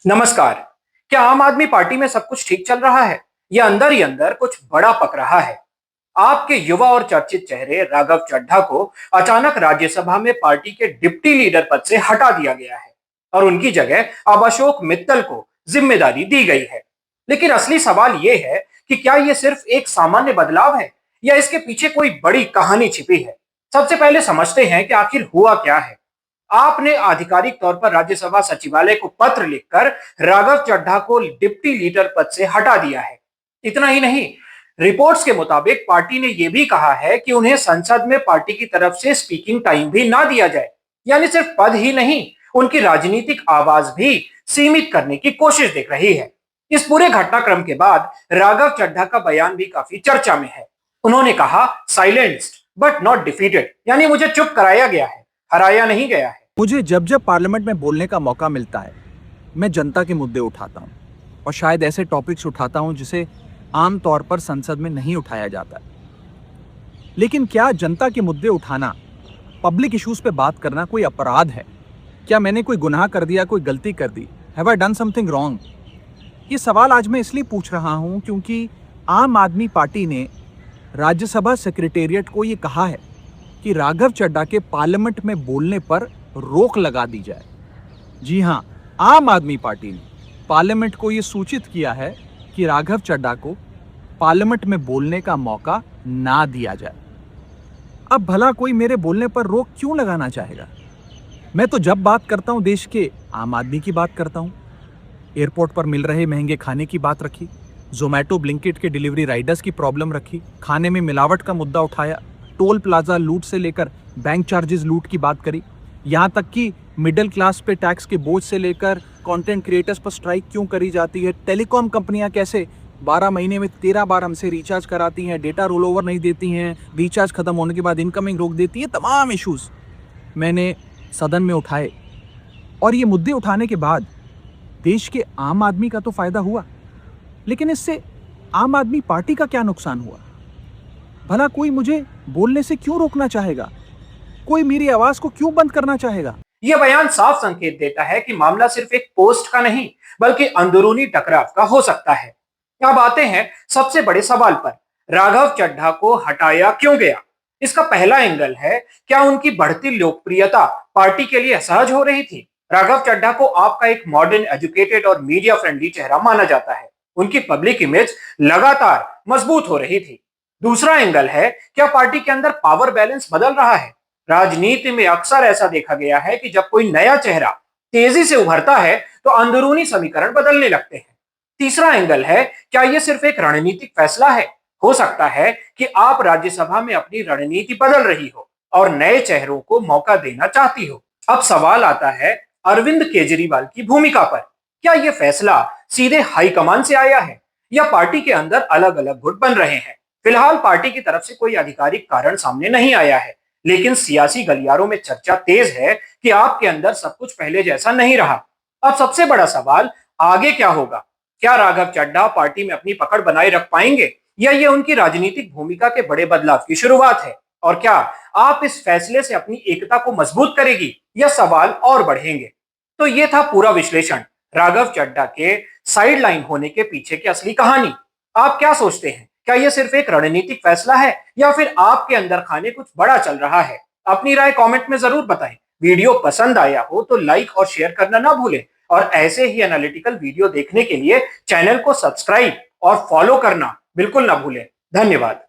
नमस्कार। क्या आम आदमी पार्टी में सब कुछ ठीक चल रहा है या अंदर ही अंदर कुछ बड़ा पक रहा है? आपके युवा और चर्चित चेहरे राघव चड्ढा को अचानक राज्यसभा में पार्टी के डिप्टी लीडर पद से हटा दिया गया है और उनकी जगह अब अशोक मित्तल को जिम्मेदारी दी गई है। लेकिन असली सवाल यह है कि क्या यह सिर्फ एक सामान्य बदलाव है या इसके पीछे कोई बड़ी कहानी छिपी है? सबसे पहले समझते हैं कि आखिर हुआ क्या है। आपने आधिकारिक तौर पर राज्यसभा सचिवालय को पत्र लिखकर राघव चड्ढा को डिप्टी लीडर पद से हटा दिया है। इतना ही नहीं, रिपोर्ट्स के मुताबिक पार्टी ने यह भी कहा है कि उन्हें संसद में पार्टी की तरफ से स्पीकिंग टाइम भी ना दिया जाए। यानी सिर्फ पद ही नहीं, उनकी राजनीतिक आवाज भी सीमित करने की कोशिश दिख रही है। इस पूरे घटनाक्रम के बाद राघव चड्ढा का बयान भी काफी चर्चा में है। उन्होंने कहा, साइलेंस्ड बट नॉट डिफीटेड, यानी मुझे चुप कराया गया है, हराया नहीं गया है। मुझे जब जब पार्लियामेंट में बोलने का मौका मिलता है, मैं जनता के मुद्दे उठाता हूँ और शायद ऐसे टॉपिक्स उठाता हूँ जिसे आमतौर पर संसद में नहीं उठाया जाता। लेकिन क्या जनता के मुद्दे उठाना, पब्लिक इश्यूज पे बात करना कोई अपराध है? क्या मैंने कोई गुनाह कर दिया, कोई गलती कर दी? Have I done something wrong? ये सवाल आज मैं इसलिए पूछ रहा हूँ क्योंकि आम आदमी पार्टी ने राज्यसभा सेक्रेटेरिएट को ये कहा है कि राघव चड्ढा के पार्लियामेंट में बोलने पर रोक लगा दी जाए। जी हां, आम आदमी पार्टी ने पार्लियामेंट को यह सूचित किया है कि राघव चड्ढा को पार्लियामेंट में बोलने का मौका ना दिया जाए। अब भला कोई मेरे बोलने पर रोक क्यों लगाना चाहेगा? मैं तो जब बात करता हूं देश के आम आदमी की बात करता हूं। एयरपोर्ट पर मिल रहे महंगे खाने की बात रखी, जोमैटो ब्लिंकिट के डिलीवरी राइडर्स की प्रॉब्लम रखी, खाने में मिलावट का मुद्दा उठाया, टोल प्लाजा लूट से लेकर बैंक चार्जेस लूट की बात करी, यहाँ तक कि मिडिल क्लास पे टैक्स के बोझ से लेकर कंटेंट क्रिएटर्स पर स्ट्राइक क्यों करी जाती है, टेलीकॉम कंपनियां कैसे 12 महीने में 13 बार हमसे रिचार्ज कराती हैं, डेटा रोल ओवर नहीं देती हैं, रिचार्ज खत्म होने के बाद इनकमिंग रोक देती है, तमाम इश्यूज मैंने सदन में उठाए। और ये मुद्दे उठाने के बाद देश के आम आदमी का तो फायदा हुआ, लेकिन इससे आम आदमी पार्टी का क्या नुकसान हुआ? भला कोई मुझे बोलने से क्यों रोकना चाहेगा? कोई मेरी आवाज को क्यों बंद करना चाहेगा? यह बयान साफ संकेत देता है कि मामला सिर्फ एक पोस्ट का नहीं बल्कि अंदरूनी टकराव का हो सकता है। अब आते हैं सबसे बड़े सवाल पर, राघव चड्ढा को हटाया क्यों गया? इसका पहला एंगल है, क्या उनकी बढ़ती लोकप्रियता पार्टी के लिए असहज हो रही थी? राघव चड्ढा को आपका एक मॉडर्न, एजुकेटेड और मीडिया फ्रेंडली चेहरा माना जाता है। उनकी पब्लिक इमेज लगातार मजबूत हो रही थी। दूसरा एंगल है, क्या पार्टी के अंदर पावर बैलेंस बदल रहा है? राजनीति में अक्सर ऐसा देखा गया है कि जब कोई नया चेहरा तेजी से उभरता है तो अंदरूनी समीकरण बदलने लगते हैं। तीसरा एंगल है, क्या यह सिर्फ एक रणनीतिक फैसला है? हो सकता है कि आप राज्यसभा में अपनी रणनीति बदल रही हो और नए चेहरों को मौका देना चाहती हो। अब सवाल आता है अरविंद केजरीवाल की भूमिका पर। क्या यह फैसला सीधे हाईकमान से आया है या पार्टी के अंदर अलग अलग गुट बन रहे हैं? फिलहाल पार्टी की तरफ से कोई आधिकारिक कारण सामने नहीं आया है, लेकिन सियासी गलियारों में चर्चा तेज है कि आपके अंदर सब कुछ पहले जैसा नहीं रहा। अब सबसे बड़ा सवाल, आगे क्या होगा? क्या राघव चड्ढा पार्टी में अपनी पकड़ बनाए रख पाएंगे या ये उनकी राजनीतिक भूमिका के बड़े बदलाव की शुरुआत है? और क्या आप इस फैसले से अपनी एकता को मजबूत करेगी या सवाल और बढ़ेंगे? तो ये था पूरा विश्लेषण, राघव चड्ढा के साइडलाइन होने के पीछे की असली कहानी। आप क्या सोचते हैं? क्या यह सिर्फ एक रणनीतिक फैसला है या फिर आपके अंदर खाने कुछ बड़ा चल रहा है? अपनी राय कमेंट में जरूर बताएं। वीडियो पसंद आया हो तो लाइक और शेयर करना ना भूलें और ऐसे ही एनालिटिकल वीडियो देखने के लिए चैनल को सब्सक्राइब और फॉलो करना बिल्कुल ना भूलें। धन्यवाद।